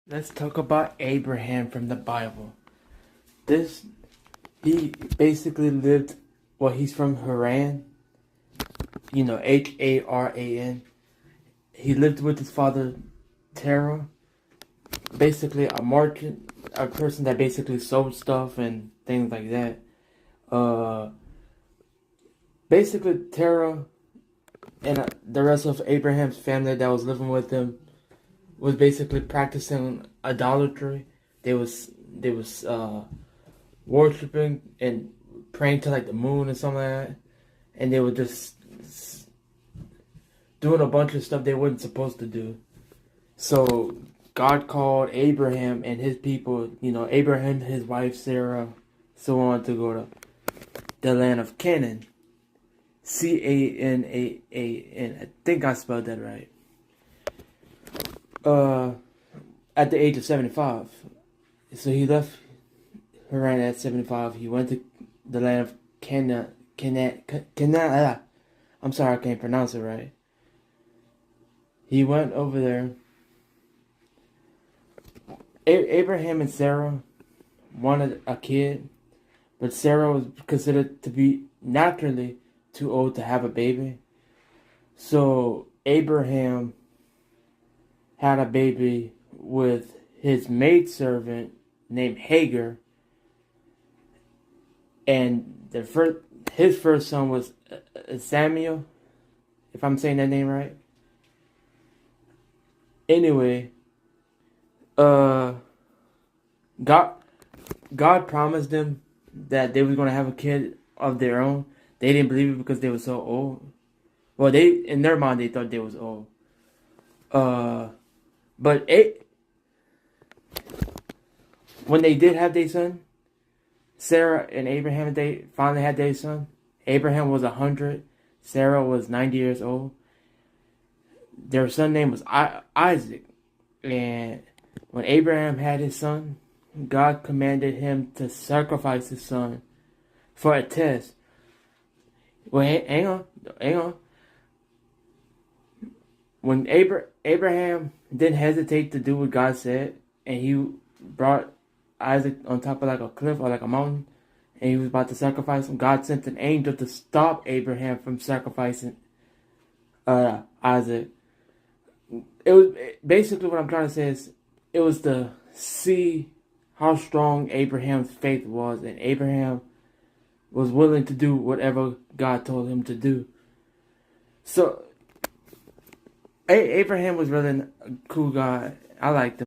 Let's talk about Abraham from the Bible. He basically lived, he's from Haran, Haran. He lived with his father, Terah, basically a merchant, a person that basically sold stuff and things like that. Basically, Terah and the rest of Abraham's family that was living with him was basically practicing idolatry. They was worshiping and praying to like the moon and something like that, and they were just doing a bunch of stuff they weren't supposed to do. So God called Abraham and his people, Abraham, his wife Sarah, so on, to go to the land of Canaan. Canaan. I think I spelled that right. At the age of 75. So he left Haran at 75. He went to the land of Canaan. I'm sorry, I can't pronounce it right. He went over there. Abraham and Sarah wanted a kid, but Sarah was considered to be naturally too old to have a baby. So Abraham had a baby with his maidservant named Hagar, and his first son was Samuel, if I'm saying that name right. Anyway, God promised them that they were going to have a kid of their own. They didn't believe it because they were so old. Well, in their mind they thought they was old. But when they did have their son, Sarah and Abraham, they finally had their son. Abraham was 100. Sarah was 90 years old. Their son name was Isaac. And when Abraham had his son, God commanded him to sacrifice his son for a test. Well, hang on. When Abraham didn't hesitate to do what God said, and he brought Isaac on top of like a cliff or like a mountain, and he was about to sacrifice him, God sent an angel to stop Abraham from sacrificing Isaac. It was basically, what I'm trying to say is, it was to see how strong Abraham's faith was, and Abraham was willing to do whatever God told him to do. So Abraham was really a cool guy. I liked him.